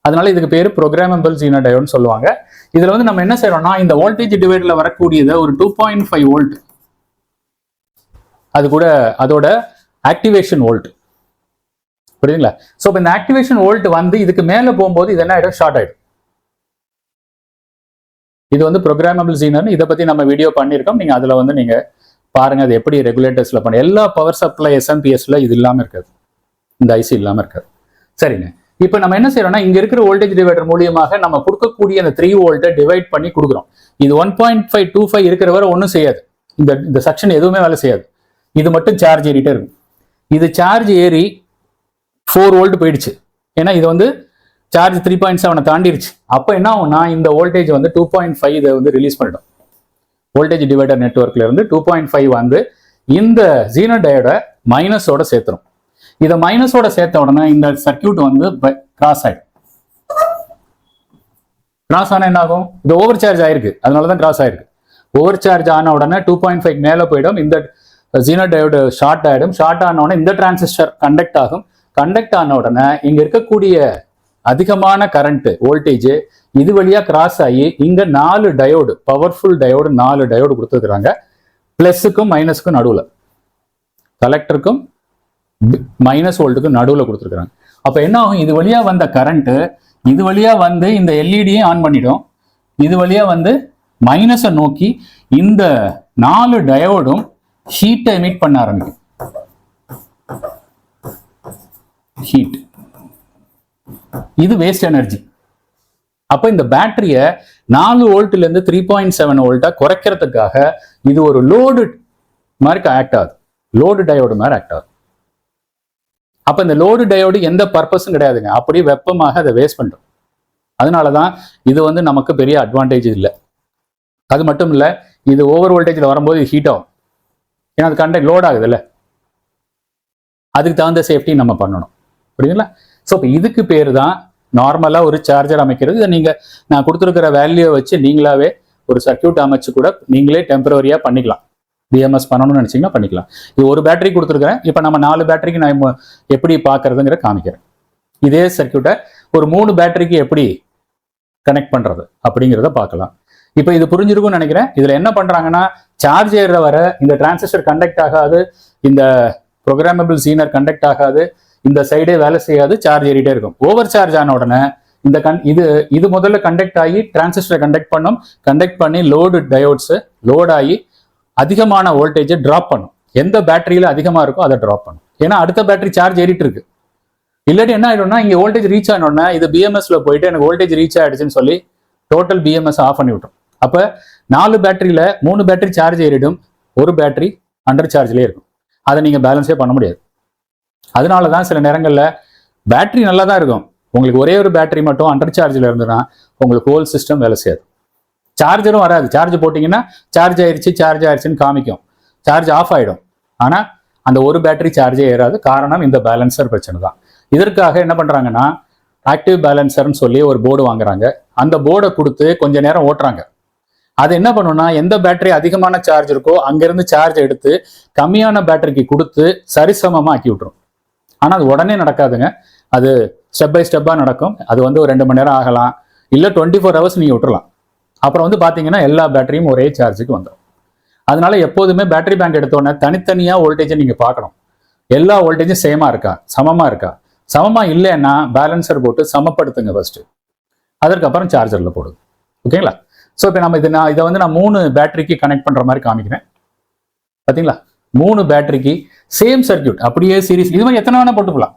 அதனால இதுக்கு பேரு ப்ரோக்ராமபிள் ஜீனர் டயோட்னு சொல்லுவாங்க. இதுல வந்து நம்ம என்ன செய்யறோம்னா, இந்த வோல்டேஜ் டிவைடர்ல வரக்கூடியதை ஒரு 2.5 வோல்ட், அது கூட அதோட ஆக்டிவேஷன் வோல்ட், புரியுதுங்களா? சோ இப்போ இந்த ஆக்டிவேஷன் வோல்ட் வந்து இதுக்கு மேல போகும்போது இது என்ன ஆயிடும்? ஷார்ட் ஆயிடும். இது வந்து ப்ரோக்ராமபிள் ஜீனர். இதை பத்தி நம்ம வீடியோ பண்ணியிருக்கோம். நீங்க அதுல வந்து நீங்க பாருங்க அது எப்படி ரெகுலேட்டர்ஸ்ல பண்ண. எல்லா பவர் சப்ளை SMPSல இது இல்லாம இருக்காது, இந்த ஐசி இல்லாம இருக்காது. சரிங்க, இப்போ நம்ம என்ன செய்யறோம்னா, இங்க இருக்கிற வோல்டேஜ் டிவைடர் மூலியமாக நம்ம கொடுக்கக்கூடிய அந்த 3 வோல்ட்டை டிவைட் பண்ணி கொடுக்குறோம். இது 1.525 இருக்கிற வரை ஒன்றும் செய்யாது. இந்த செக்ஷன் எதுவுமே வேலை செய்யாது. இது மட்டும் சார்ஜ் ஏறிட்டே இருக்கும். இது சார்ஜ் ஏறி 4 வோல்ட் போயிடுச்சு. ஏன்னா இது வந்து சார்ஜ் 3.7 தாண்டிடுச்சு. அப்போ என்ன ஆகும்னா, இந்த வோல்டேஜ் வந்து 2.5 இதை வந்து ரிலீஸ் பண்ணிடும். வோல்டேஜ் டிவைடர் நெட்வொர்க்ல இருந்து 2.5 வந்து இந்த ஜீனர் டயோட மைனஸோட சேர்த்துரும். இதை மைனஸோட சேர்த்த உடனே இந்த சர்க்கியூட் வந்து கிராஸ் ஆயிடும். கிராஸ் ஆனா என்ன ஆகும்? இது ஓவர் சார்ஜ் ஆயிருக்கு, அதனாலதான் கிராஸ் ஆயிருக்கு. ஓவர் சார்ஜ் ஆன உடனே 2.5 மேல போயிடும். இந்த ஜீனர் டயோடு ஷார்ட் ஆயிடும். ஷார்ட் ஆன உடனே இந்த டிரான்சிஸ்டர் கண்டக்ட் ஆகும். கண்டக்ட் ஆன உடனே இங்க இருக்கக்கூடிய அதிகமான கரண்ட் வோல்டேஜ் இது வழியா கிராஸ் ஆகி இங்க 4 டயோடு, பவர்ஃபுல் டயோடு 4 டயோடு கொடுத்துருக்காங்க. பிளஸுக்கும் மைனஸுக்கும் நடுவுல, கலெக்டருக்கும் மைனஸ் வோல்ட்டுக்கு நடுவில் கொடுத்துருக்காங்க. அப்ப என்ன ஆகும்? இது வழியா வந்த கரண்ட் இது வழியா வந்து இந்த எல்இடியும் ஆன் பண்ணிடும். இது வழியா வந்து மைனஸை நோக்கி இந்த 4 டயோடும் ஹீட்டை எமிட் பண்ண ஆரம்பிக்கும். ஹீட், இது வேஸ்ட் எனர்ஜி. அப்ப இந்த பேட்டரியை 4 வோல்ட்ல இருந்து 3.7 வோல்ட்டா குறைக்கிறதுக்காக இது ஒரு லோடு மாதிரி ஆக்ட் ஆகுது. லோடு டயோடு மாதிரி ஆக்ட் ஆகுது. அப்ப இந்த லோடு டயோடு எந்த பர்பஸும் கிடையாதுங்க, அப்படியே வெப்பமாக அதை வேஸ்ட் பண்றோம். அதனாலதான் இது வந்து நமக்கு பெரிய அட்வான்டேஜ் இல்லை. அது மட்டும் இல்ல, இது ஓவர் வோல்டேஜ்ல வரும்போது ஹீட் ஆகும். ஏன்னா அது கண்டக்ட் லோட் ஆகுது இல்ல, அதுக்கு தகுந்த சேஃப்டி நம்ம பண்ணணும். புரியுதுங்களா? ஸோ இப்போ இதுக்கு பேர் தான் நார்மலா ஒரு சார்ஜர் அமைக்கிறது. இதை நீங்க நான் கொடுத்துருக்கிற வேல்யூவை வச்சு நீங்களாவே ஒரு சர்க்கியூட் அமைச்சு கூட நீங்களே டெம்பரரியா பண்ணிக்கலாம். BMS பண்ணணும்னு நினைச்சீங்கன்னா பண்ணிக்கலாம். இது ஒரு பேட்டரி கொடுத்துருக்கிறேன். இப்போ நம்ம 4 பேட்டரிக்கு நான் எப்படி பார்க்கறதுங்கிற காமிக்கிறேன். இதே சர்க்கியூட்டை ஒரு 3 பேட்டரிக்கு எப்படி கனெக்ட் பண்றது அப்படிங்கிறத பார்க்கலாம். இப்போ இது புரிஞ்சிருக்கும்னு நினைக்கிறேன். இதுல என்ன பண்றாங்கன்னா, சார்ஜ் ஏற வர இந்த டிரான்சிஸ்டர் கண்டக்ட் ஆகாது, இந்த ப்ரோக்ராமபிள் ஜீனர் கண்டக்ட் ஆகாது, இந்த சைடே வேலை செய்யாது, சார்ஜ் ஏறிட்டே இருக்கும். ஓவர் சார்ஜ் ஆன உடனே இந்த இது முதல்ல கண்டக்ட் ஆகி டிரான்சிஸ்டரை கண்டக்ட் பண்ணும். கண்டக்ட் பண்ணி லோடு டயோட்ஸ் லோட் ஆகி அதிகமான வோல்டேஜை டிராப் பண்ணும். எந்த பேட்டரியில அதிகமா இருக்கோ அதை டிராப் பண்ணும். ஏன்னா அடுத்த பேட்டரி சார்ஜ் ஏறிட்டு இருக்கு. இல்லாட்டி என்ன ஆயிடும்னா, இங்க வோல்டேஜ் ரீச் ஆனோடனே இது BMSல போயிட்டு எனக்கு வோல்டேஜ் ரீச் ஆயிடுச்சுன்னு சொல்லி டோட்டல் BMS ஆஃப் பண்ணி விட்டோம். அப்ப 4 பேட்டரியில 3 பேட்டரி சார்ஜ் ஏறிடும், ஒரு பேட்டரி அண்டர் சார்ஜ்லேயே இருக்கும். அதை நீங்க பேலன்ஸே பண்ண முடியாது. அதனாலதான் சில நேரங்கள்ல பேட்டரி நல்லா தான் இருக்கும், உங்களுக்கு ஒரே ஒரு பேட்டரி மட்டும் அண்டர் சார்ஜ்ல இருந்ததுன்னா உங்களுக்கு ஹோல் சிஸ்டம் வேலை செய்யாது. சார்ஜரும் வராது. சார்ஜ் போட்டிங்கன்னா சார்ஜ் ஆயிடுச்சுன்னு காமிக்கும், சார்ஜ் ஆஃப் ஆயிடும். ஆனா அந்த ஒரு பேட்டரி சார்ஜே ஏறாது. காரணம் இந்த பேலன்சர் பிரச்சனை தான். இதற்காக என்ன பண்றாங்கன்னா, ஆக்டிவ் பேலன்சர்னு சொல்லி ஒரு போர்டு வாங்குறாங்க. அந்த போர்டை கொடுத்து கொஞ்ச நேரம் ஓட்டுறாங்க. அது என்ன பண்ணுன்னா, எந்த பேட்டரி அதிகமான சார்ஜ் இருக்கோ அங்கிருந்து சார்ஜ் எடுத்து கம்மியான பேட்டரிக்கு கொடுத்து சரிசமமா ஆக்கி விட்டுரும். ஆனா அது உடனே நடக்காதுங்க. அது ஸ்டெப் பை ஸ்டெப்பா நடக்கும். அது வந்து ஒரு 2 மணி நேரம் ஆகலாம், இல்ல 24 ஹவர்ஸ் நீங்க விட்டுறலாம். அப்புறம் வந்து பாத்தீங்கன்னா எல்லா பேட்டரியும் ஒரே சார்ஜுக்கு வந்துடும். அதனால எப்போதுமே பேட்டரி பேங்க் எடுத்தோடனே தனித்தனியா வோல்டேஜை நீங்க பார்க்கணும். எல்லா வோல்டேஜும் சேமா இருக்கா, சமமா இருக்கா. சமமா இல்லைன்னா பேலன்சர் போட்டு சமப்படுத்துங்க ஃபர்ஸ்ட், அதற்கப்புறம் சார்ஜர்ல போடுங்க. ஓகேங்களா? ஸோ இப்போ நம்ம இதை வந்து நான் 3 பேட்டரிக்கு கனெக்ட் பண்ற மாதிரி காமிக்கிறேன். பார்த்தீங்களா? 3 பேட்டரிக்கு சேம் சர்க்கியூட் அப்படியே சீரிஸ். இது மாதிரி எத்தனை வேணா போட்டுக்கலாம்.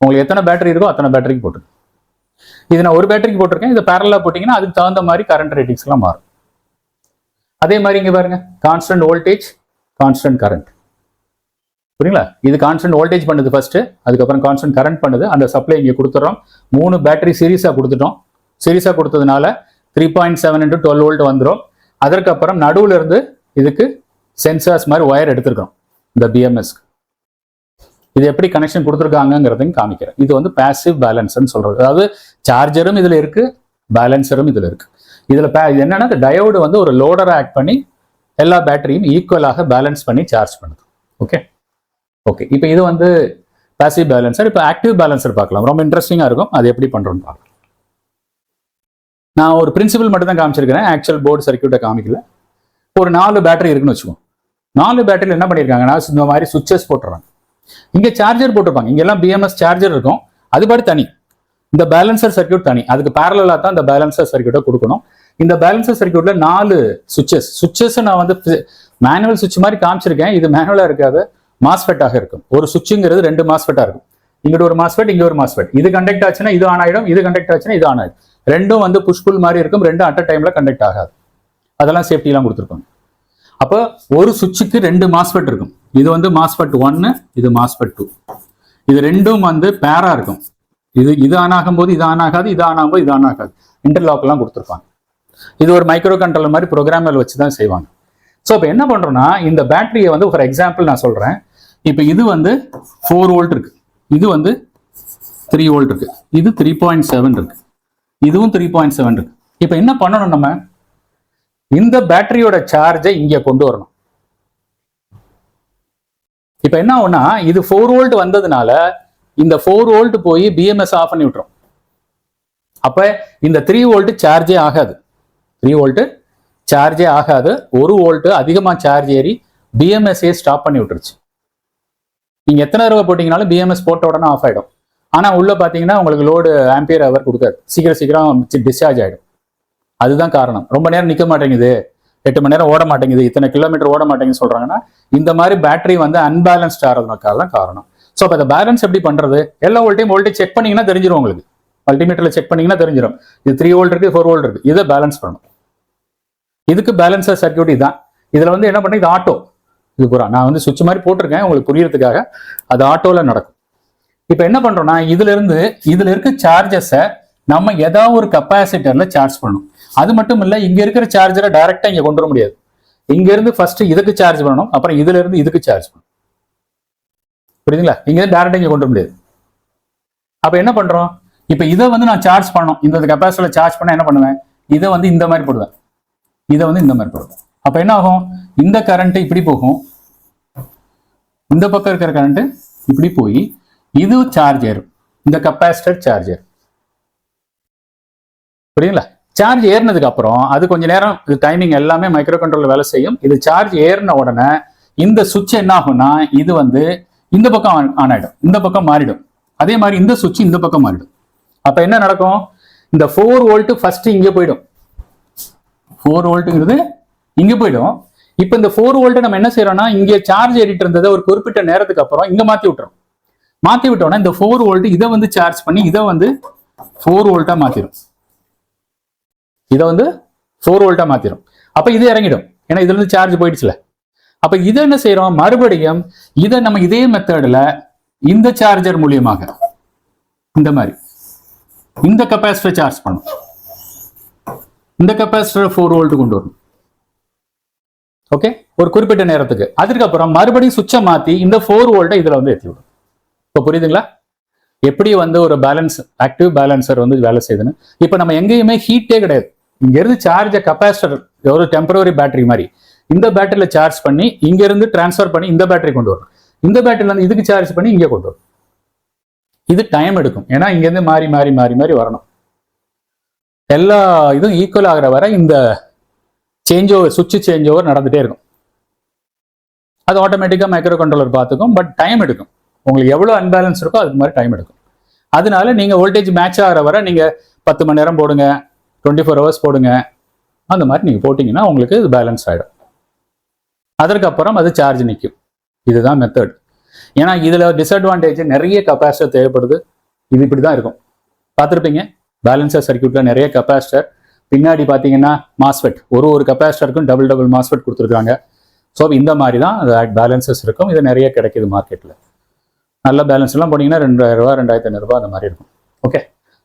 உங்களுக்கு எத்தனை பேட்டரி இருக்கோ அத்தனை பேட்டரிக்கு போட்டு. இது நான் ஒரு பேட்டரிக்கு போட்டிருக்கேன். இதை பேரலா போட்டிங்கன்னா அதுக்கு தகுந்த மாதிரி கரண்ட் ரேட்டிங்ஸ்லாம் மாறும். அதே மாதிரி இங்க பாருங்க, கான்ஸ்டன்ட் வோல்டேஜ், கான்ஸ்டன்ட் கரண்ட். புரியுங்களா? இது கான்ஸ்டன்ட் வோல்டேஜ் பண்ணுது ஃபர்ஸ்ட், அதுக்கப்புறம் கான்ஸ்டன்ட் கரண்ட் பண்ணுது. அந்த சப்ளை இங்க கொடுத்துறோம். 3 பேட்டரி சீரிஸா கொடுத்துட்டோம். சீரிஸா கொடுத்ததுனால 3.7 into 12 வோல்ட் வந்துடும். அதற்கப்புறம் நடுவுல இருந்து இதுக்கு சென்சார்ஸ் மாதிரி ஒயர் எடுத்திருக்கோம் இந்த BMS. இது எப்படி கனெக்ஷன் கொடுத்துருக்காங்கிறதையும் காமிக்கிறேன். இது வந்து பாசிவ் பேலன்ஸ்ன்னு சொல்றது. அதாவது சார்ஜரும் இதுல இருக்கு, பேலன்சரும் இதுல இருக்கு. இதுல என்னன்னா, டயோடு வந்து ஒரு லோடரை ஆக்ட் பண்ணி எல்லா பேட்டரியும் ஈக்குவலாக பேலன்ஸ் பண்ணி சார்ஜ் பண்ணுது. Okay okay. இப்போ இது வந்து பாசிவ் பேலன்சர். இப்போ ஆக்டிவ் பேலன்சர் பார்க்கலாம். ரொம்ப இன்ட்ரெஸ்டிங்கா இருக்கும். அது எப்படி பண்றோம்னு பார்க்கலாம். நான் ஒரு பிரின்சிபல் மட்டும் தான் காமிச்சிருக்கிறேன், ஆக்சுவல் போர்டு சர்க்கியூட்டை காமிக்கல. ஒரு 4 பேட்டரி இருக்குன்னு வச்சுக்கோங்க. 4 பேட்டரியில் என்ன பண்ணியிருக்காங்கன்னா, இந்த மாதிரி சுவிட்சஸ் போட்டுறாங்க. இங்க சார்ஜர் போட்டிருப்பாங்க. இங்கெல்லாம் BMS சார்ஜர் இருக்கும், அது பாட்டு தனி. இந்த பேலன்சர் சர்க்கியூட் தனி. அதுக்கு பேரலா தான் இந்த பேலன்சர் சர்க்கியூட்டை கொடுக்கணும். இந்த பேலன்சர் சர்க்கியூட்ல 4 சுவிட்சஸ் நான் வந்து மேனுவல் சுவிட்ச் மாதிரி காமிச்சிருக்கேன். இது மேனுவலா இருக்காது, மாஸ்ஃபெட்டாக இருக்கும். ஒரு சுவிட்சுங்கிறது 2 மாஸ்ஃபெட்டா இருக்கும். இங்கிட்ட ஒரு மாஸ்ஃபெட், இங்க ஒரு மாஸ்ஃபெட். இது கண்டக்ட் ஆச்சுன்னா இது ஆன் ஆயிடும், இது கண்டக்ட் ஆச்சுன்னா இது ஆன் ஆயிடும். ரெண்டும் வந்து புஷ்புல் மாதிரி இருக்கும். ரெண்டும் அட் அ டைம்ல கண்டக்ட் ஆகாது. அதெல்லாம் சேஃப்டி எல்லாம் கொடுத்துருப்பாங்க. அப்போ ஒரு சுவிட்சுக்கு 2 மாஸ்ஃபெட் இருக்கும். இது வந்து மாஸ்ஃபெட் 1, இது மாஸ்ஃபெட் 2. இது ரெண்டும் வந்து பேரா இருக்கும். இது ஆன் ஆகும்போது இது ஆன் ஆகாது, இது ஆன் ஆகும்போது இது ஆன் ஆகாது. இன்டர்லாக் எல்லாம் கொடுத்துருப்பாங்க. இது ஒரு மைக்ரோ கண்ட்ரோலர் மாதிரி ப்ரோக்ராமில் வச்சு தான் செய்வாங்க. ஸோ இப்போ என்ன பண்றோம்னா, இந்த பேட்டரியை வந்து ஃபார் எக்ஸாம்பிள் நான் சொல்றேன். இப்போ இது வந்து 4 வோல்ட் இருக்கு, இது வந்து 3 வோல்ட் இருக்கு, இது 3.7 இருக்கு, இதுவும் 3.7 இருக்கு. இப்போ என்ன பண்ணணும், நம்ம இந்த பேட்டரியோட சார்ஜை இங்க கொண்டு வரணும். இப்ப என்ன ஆகும்னா, இது 4 வோல்ட் வந்ததுனால இந்த 4 வோல்ட் போய் BMS ஆஃப் பண்ணி விட்டுரும். அப்ப இந்த 3 வோல்ட் சார்ஜே ஆகாது. 3 வோல்ட் சார்ஜே ஆகாது. 1 வோல்ட் அதிகமா சார்ஜ் ஏறி BMS ஸ்டாப் பண்ணி விட்டுருச்சு. நீங்க எத்தனை தடவை போட்டீங்கனாலும் BMS போட்ட உடனே ஆஃப் ஆயிடும். ஆனா உள்ள பாத்தீங்கன்னா உங்களுக்கு லோடு ஆம்பியர் ஹவர் கொடுக்காது, சீக்கிரம் டிஸ்சார்ஜ் ஆயிடும். அதுதான் காரணம். ரொம்ப நேரம் நிக்க மாட்டேங்குது, 8 மணி நேரம் ஓட மாட்டேங்குது, இத்தனை கிலோமீட்டர் ஓட மாட்டேங்குது சொல்றாங்கன்னா, இந்த மாதிரி பேட்டரி வந்து அன்பேலன்ஸ்ட் ஆகிறதுனால தான் காரணம். ஸோ அப்போ இந்த பேலன்ஸ் எப்படி பண்றது? எல்லா வோல்ட்டையும் வோல்டேஜ் செக் பண்ணீங்கன்னா தெரிஞ்சிடும் உங்களுக்கு. மல்டிமீட்டர்ல செக் பண்ணீங்கன்னா தெரிஞ்சிடும். இது 3 வோல்ட் இருக்கு, 4 வோல்ட் இருக்கு, இதை பேலன்ஸ் பண்ணணும். இதுக்கு பேலன்சர் சர்க்கியூட் இதுதான். இதுல வந்து என்ன பண்ணி, இது ஆட்டோ. இது பூரா நான் வந்து சுவிட்ச் மாதிரி போட்டிருக்கேன் உங்களுக்கு புரியறதுக்காக. அது ஆட்டோல நடக்கும். இப்போ என்ன பண்றோம்னா, இதுல இருக்க சார்ஜஸை நம்ம ஏதாவது ஒரு கெப்பாசிட்டர்ல சார்ஜ் பண்ணணும். அது மட்டும் இல்ல, இங்க இருக்கிற சார்ஜரை டைரக்டா இங்க கொண்டு வர முடியாது. இங்க இருந்து ஃபர்ஸ்ட் இதுக்கு சார்ஜ் பண்ணணும், அப்புறம் இதுல இருந்து இதுக்கு சார்ஜ் பண்ணணும். புரியுதுங்களா? இங்க இருந்து டைரக்டா இங்க கொண்டு வர முடியாது. அப்ப என்ன பண்றோம், இப்ப இதை வந்து நான் சார்ஜ் பண்ணணும். இந்த கெப்பாசிட்டர்ல சார்ஜ் பண்ண என்ன பண்ணுவேன், இதை வந்து இந்த மாதிரி போடுவேன், இதை வந்து இந்த மாதிரி போடுவேன். அப்ப என்ன ஆகும், இந்த கரண்ட் இப்படி போகும், இந்த பக்கம் இருக்கிற கரண்ட் இப்படி போய் இது சார்ஜ் ஏறும், இந்த கெப்பாசிட்டர் சார்ஜ் ஏறும். புரியுங்களா? சார்ஜ் ஏறினதுக்கு அப்புறம் அது கொஞ்ச நேரம், இது டைமிங் எல்லாமே மைக்ரோ கண்ட்ரோலர் வேலை செய்யும். இது சார்ஜ் ஏறின உடனே இந்த சுவிட்ச் என்ன ஆகும்னா, இது வந்து இந்த பக்கம் ஆன் ஆயிடும், இந்த பக்கம் மாறிடும். அதே மாதிரி இந்த சுவிட்ச் இந்த பக்கம் மாறிடும். அப்ப என்ன நடக்கும், இந்த 4 வோல்ட் ஃபர்ஸ்ட் இங்க போயிடும். 4 வோல்ட்ங்கிறது இங்க போயிடும். இப்ப இந்த 4 வோல்ட் நம்ம என்ன செய்யறோம்னா, இங்க சார்ஜ் ஏறிட்டு இருந்ததை ஒரு குறிப்பிட்ட நேரத்துக்கு அப்புறம் இங்க மாத்தி விட்டுறோம். மாத்தி விட்டோம்னா இந்த 4 வோல்ட் இதை வந்து சார்ஜ் பண்ணி இதை வந்து 4 வோல்ட்டா மாத்திரும். இதை வந்து 4 வோல்ட்டா மாத்திரும். அப்ப இது இறங்கிடும், ஏன்னா இதுல இருந்து சார்ஜ் போயிடுச்சுல. அப்ப இதை என்ன செய்யறோம், மறுபடியும் இதை நம்ம இதே மெத்தட்ல இந்த சார்ஜர் மூலியமாக இந்த மாதிரி இந்த கெப்பாசிட்டர் சார்ஜ் பண்ணும். இந்த கெப்பாசிட்டர் 4 வோல்ட் கொண்டு வரும். ஓகே, ஒரு குறிப்பிட்ட நேரத்துக்கு. அதுக்கப்புறம் மறுபடியும் சுவிட்சை மாத்தி இந்த 4 வோல்ட்டை இதுல வந்து ஏற்றி விடும். இப்போ புரியுதுங்களா எப்படி வந்து ஒரு பேலன்ஸ், ஆக்டிவ் பேலன்சர் வந்து வேலை செய்யுதுன்னு? இப்போ நம்ம எங்கேயுமே ஹீட்டே கிடையாது. இங்க இருந்து சார்ஜ் கெப்பாசிட்டர் ஒரு டெம்பரரி பேட்டரி மாதிரி இந்த பேட்டரியில சார்ஜ் பண்ணி இங்க இருந்து டிரான்ஸ்ஃபர் பண்ணி இந்த பேட்டரி கொண்டு வரும். இந்த பேட்டரியில இருந்து இதுக்கு சார்ஜ் பண்ணி இங்கே கொண்டு வரும். இது டைம் எடுக்கும், ஏன்னா இங்க இருந்து மாறி மாறி மாறி மாறி வரணும். எல்லா இதுவும் ஈக்குவல் ஆகிற வரை இந்த சேஞ்ச் ஓவர், சுவிட்ச் சேஞ்ச் ஓவர் நடந்துட்டே இருக்கும். அது ஆட்டோமேட்டிக்கா மைக்ரோ கண்ட்ரோலர் பார்த்துக்கும், பட் டைம் எடுக்கும். உங்களுக்கு எவ்வளவு அன்பேலன்ஸ் இருக்கோ அதுக்கு மாதிரி டைம் எடுக்கும். அதனால நீங்க வோல்டேஜ் மேட்ச் ஆகிற வரை நீங்க 10 மணி நேரம் போடுங்க, 24 ஹவர்ஸ் போடுங்க, அந்த மாதிரி நீங்க போட்டீங்கன்னா உங்களுக்கு இது பேலன்ஸ் ஆகிடும். அதற்கப்புறம் அது சார்ஜ் நிற்கும். இதுதான் மெத்தட். ஏன்னா இதுல டிஸ்அட்வான்டேஜ், நிறைய கெப்பாசிட்டர் தேவைப்படுது. இது இப்படி தான் இருக்கும், பார்த்துருப்பீங்க. பேலன்சர் சர்க்கியூட்ல நிறைய கெப்பாசிட்டர் பின்னாடி பார்த்தீங்கன்னா மாஸ்ஃபெட் ஒரு கெப்பாசிட்டருக்கும் டபுள் மாஸ்ஃபெட் கொடுத்துருக்காங்க. ஸோ இந்த மாதிரி தான் பேலன்சஸ் இருக்கும். இது நிறைய கிடைக்குது மார்க்கெட்டில். நல்ல பேலன்ஸ் எல்லாம் போனீங்கன்னா $2,000 $2,500 அந்த மாதிரி இருக்கும். ஓகே,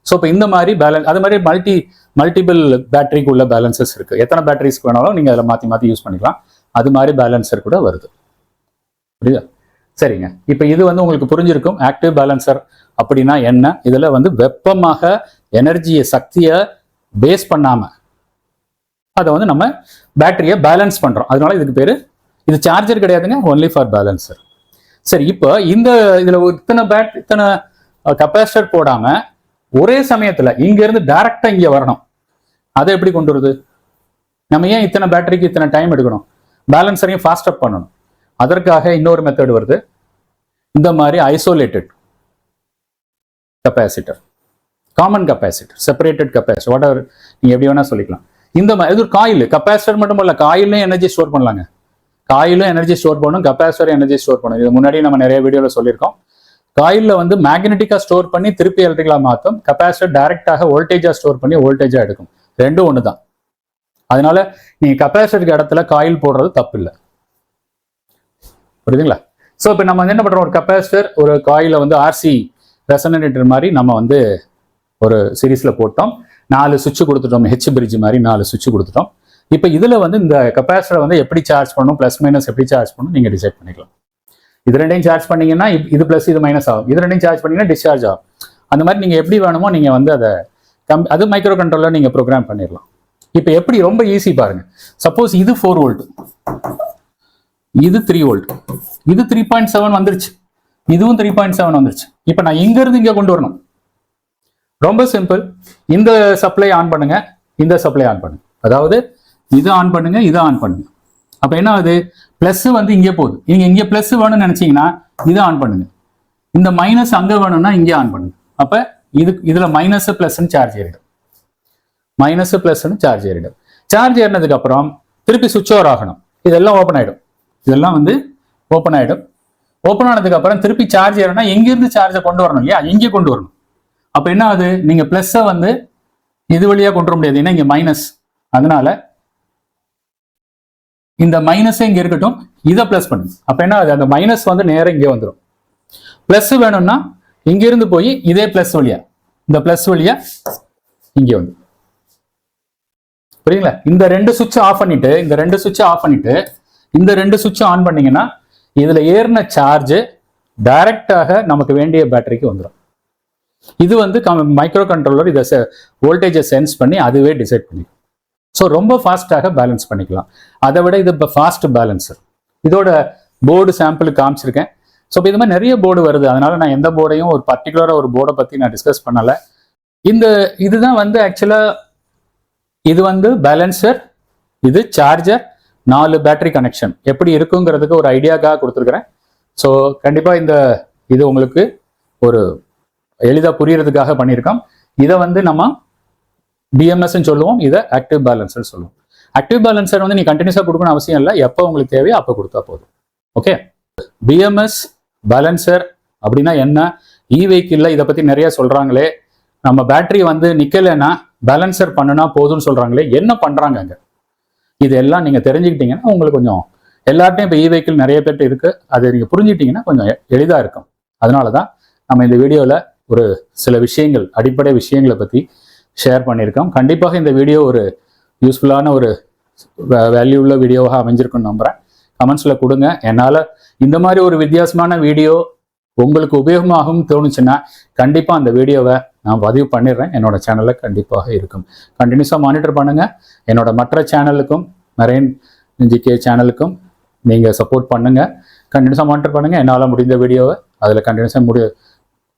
ஸோ இப்போ இந்த மாதிரி பேலன்ஸ், அது மாதிரி மல்டிபிள் பேட்டரிக்கு உள்ள பேலன்சஸ் இருக்கு. எத்தனை பேட்டரிஸ்க்கு வேணாலும் நீங்கள் அதில் மாற்றி யூஸ் பண்ணிக்கலாம். அது மாதிரி பேலன்சர் கூட வருது. புரியுதா? சரிங்க. இப்போ இது வந்து உங்களுக்கு புரிஞ்சிருக்கும். ஆக்டிவ் பேலன்சர் அப்படின்னா என்ன? இதுல வந்து வெப்பமாக எனர்ஜியை, சக்தியை பேஸ் பண்ணாம அதை வந்து நம்ம பேட்டரியை பேலன்ஸ் பண்றோம். அதனால இதுக்கு பேரு, இது சார்ஜர் கிடையாதுங்க, ஒன்லி ஃபார் பேலன்சர். சரி, இப்போ இதுல இத்தனை கெப்பாசிட்டர் போடாம ஒரே சமயத்துல இங்க இருந்து டைரக்டா இங்க வரணும். அதை எப்படி கொண்டு வருது? நம்ம ஏன் இத்தனை பேட்டரிக்கு இத்தனை டைம் எடுக்கணும்? பேலன்சரையும் ஃபாஸ்ட் அப் பண்ணணும். அதற்காக இன்னொரு மெத்தட் வருது. இந்த மாதிரி isolated capacitor, common capacitor, separated capacitor, whatever நீங்க எப்படி வேணா சொல்லிக்கலாம். இந்த மாதிரி இது ஒரு காயில், கெப்பாசிட்டர் மட்டும் இல்ல, காயிலும் எனர்ஜி ஸ்டோர் பண்ணலாங்க. காயிலும் எனர்ஜி ஸ்டோர் பண்ணணும், கெப்பாசிட்டர் எனர்ஜி ஸ்டோர் பண்ணணும். இது முன்னாடி நம்ம நிறைய வீடியோல சொல்லியிருக்கோம். காயில்ல வந்து மேக்னெட்டிக்கா ஸ்டோர் பண்ணி திருப்பி எலக்ட்ரிக்கலா மாற்றும். கெப்பாசிட்டர் டைரக்டாக வோல்டேஜா ஸ்டோர் பண்ணி வோல்டேஜா எடுக்கும். ரெண்டும் ஒன்று தான். அதனால நீங்க கெப்பாசிட்டருக்கு இடத்துல காயில் போடுறது தப்பு இல்லை. புரியுதுங்களா? ஸோ இப்போ நம்ம என்ன பண்றோம், ஒரு கெப்பாசிட்டர் ஒரு காயில வந்து ஆர்சி ரெசனேட்டர் மாதிரி நம்ம வந்து ஒரு சீரீஸ்ல போட்டோம். 4 சுவிட்ச் கொடுத்துட்டோம், ஹெச் பிரிட்ஜ் மாதிரி 4 சுவிட்ச் கொடுத்துட்டோம். இப்போ இதுல வந்து இந்த கெப்பாசிட்டரை வந்து எப்படி சார்ஜ் பண்ணணும், பிளஸ் மைனஸ் எப்படி சார்ஜ் பண்ணணும் நீங்க டிசைட் பண்ணிக்கலாம். இது ரெண்டையும் சார்ஜ் பண்ணீங்கன்னா இது பிளஸ் இது மைனஸ் ஆகும், இது ரெண்டையும் சார்ஜ் பண்ணீங்கன்னா டிஸ்சார்ஜ் ஆகும். அந்த மாதிரி நீங்க எப்படி வேணுமோ நீங்க வந்து அதை அது மைக்ரோ கண்ட்ரோலர் நீங்க ப்ரோக்ராம் பண்ணிடலாம். இப்போ எப்படி, ரொம்ப ஈஸி பாருங்க. சப்போஸ் இது 4 வோல்ட், இது 3 வோல்ட், இது 3.7 வந்துருச்சு, இதுவும் 3.7 வந்துருச்சு. இப்போ நான் இங்க இருந்து இங்க கொண்டு வரணும். ரொம்ப சிம்பிள். இந்த சப்ளை ஆன் பண்ணுங்க, இந்த சப்ளை ஆன் பண்ணுங்க. அதாவது இது ஆன் பண்ணுங்க, இது ஆன் பண்ணுங்க. அப்ப என்ன ஆகுது, பிளஸ் வந்து இங்கே போகுது. நீங்க இங்க பிளஸ் வேணும்னு நினைச்சீங்கன்னா இதை ஆன் பண்ணுங்க. இந்த மைனஸ் அங்க வேணும்னா இங்கே ஆன் பண்ணுங்க. அப்ப இதுல மைனஸ் பிளஸ் சார்ஜ் ஏறிடும், மைனஸ் பிளஸ் சார்ஜ் ஏறிடும். சார்ஜ் ஏறினதுக்கு அப்புறம் திருப்பி சுவிட்ச் ஓவர் ஆகணும். இதெல்லாம் ஓப்பன் ஆயிடும், இதெல்லாம் வந்து ஓப்பன் ஆயிடும். ஓப்பன் ஆனதுக்கு அப்புறம் திருப்பி சார்ஜ் ஏறினா எங்கிருந்து சார்ஜை கொண்டு வரணும் இல்லையா, இங்கே கொண்டு வரணும். அப்ப என்ன ஆகுது, நீங்க பிளஸ்ஸை வந்து இது வழியா கொண்டு வர முடியாது, ஏன்னா இங்க மைனஸ். அதனால இந்த மைனஸ் இங்க இருக்கட்டும், இதை பிளஸ் பண்ணுங்க. அப்ப என்ன ஆகுது, அந்த மைனஸ் வந்து நேரம் இங்கே வந்துடும். பிளஸ் வேணும்னா இங்க இருந்து போய் இதே பிளஸ் வழியா, இந்த பிளஸ் வழியா இங்கே வந்து, புரியுங்களா? இந்த 2 சுவிட்ச் ஆஃப் பண்ணிட்டு, இந்த 2 சுவிட்ச் ஆஃப் பண்ணிட்டு இந்த 2 சுவிட்ச் ஆன் பண்ணீங்கன்னா இதுல ஏறின சார்ஜ் டைரக்டாக நமக்கு வேண்டிய பேட்டரிக்கு வந்துடும். இது வந்து மைக்ரோ கண்ட்ரோலர் இதை வோல்டேஜை சென்ஸ் பண்ணி அதுவே டிசைட் பண்ணிக்கும். ஸோ ரொம்ப ஃபாஸ்டாக பேலன்ஸ் பண்ணிக்கலாம். அதை விட இது இப்போ ஃபாஸ்ட் பேலன்சர். இதோட போர்டு சாம்பிளுக்கு காமிச்சிருக்கேன். ஸோ இப்போ இது மாதிரி நிறைய போர்டு வருது. அதனால நான் எந்த போர்டையும் ஒரு பர்டிகுலராக ஒரு போர்டை பற்றி நான் டிஸ்கஸ் பண்ணலை. இதுதான் வந்து ஆக்சுவலாக இது வந்து பேலன்சர், இது சார்ஜர், 4 பேட்டரி கனெக்ஷன் எப்படி இருக்குங்கிறதுக்கு ஒரு ஐடியாக்காக கொடுத்துருக்குறேன். ஸோ கண்டிப்பாக இது உங்களுக்கு ஒரு எளிதாக புரியறதுக்காக பண்ணியிருக்கோம். இதை வந்து நம்ம பிஎம்எஸ்ன்னு சொல்லுவோம், இதை ஆக்டிவ் பேலன்சர் சொல்லுவோம். ஆக்டிவ் பேலன்சர் வந்து நீ கண்டினியூஸாக கொடுக்கணும் அவசியம் இல்லை, எப்போ உங்களுக்கு தேவையோ அப்போ கொடுத்தா போதும். ஓகே, பிஎம்எஸ் பேலன்சர் அப்படின்னா என்ன? வெஹிக்கிள்ல இதை பற்றி நிறைய சொல்றாங்களே, நம்ம பேட்டரி வந்து நிக்கலைன்னா பேலன்சர் பண்ணுனா போதும்னு சொல்றாங்களே, என்ன பண்றாங்க அங்க? இதெல்லாம் நீங்க தெரிஞ்சுக்கிட்டீங்கன்னா உங்களுக்கு கொஞ்சம், எல்லார்ட்டையும் இப்போ வெஹிக்கிள் நிறைய பேர்ட்டு இருக்கு, அதை நீங்க புரிஞ்சுக்கிட்டீங்கன்னா கொஞ்சம் எளிதா இருக்கும். அதனாலதான் நம்ம இந்த வீடியோல ஒரு சில விஷயங்கள், அடிப்படை விஷயங்களை பத்தி ஷேர் பண்ணியிருக்கோம். கண்டிப்பாக இந்த வீடியோ ஒரு யூஸ்ஃபுல்லான ஒரு வேல்யூள்ள வீடியோவாக அமைஞ்சிருக்குன்னு நம்புறேன். கமெண்ட்ஸ்ல கொடுங்க. என்னால் இந்த மாதிரி ஒரு வித்தியாசமான வீடியோ உங்களுக்கு உபயோகமாகவும் தோணுச்சுன்னா கண்டிப்பாக அந்த வீடியோவை நான் பதிவு பண்ணிடுறேன். என்னோட சேனலில் கண்டிப்பாக இருக்கும். கண்டினியூஸாக மானிட்டர் பண்ணுங்க. என்னோட மற்ற சேனலுக்கும், மெரைன் ஜிகே சேனலுக்கும் நீங்கள் சப்போர்ட் பண்ணுங்க. கண்டினியூஸாக மானிட்டர் பண்ணுங்க. என்னால் முடிந்த வீடியோவை அதில் கண்டினியூஸாக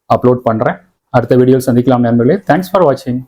அப்லோட் பண்ணுறேன். அடுத்த வீடியோவில் சந்திக்கலாம் நண்பர்களே. தேங்க்ஸ் ஃபார் வாட்சிங்.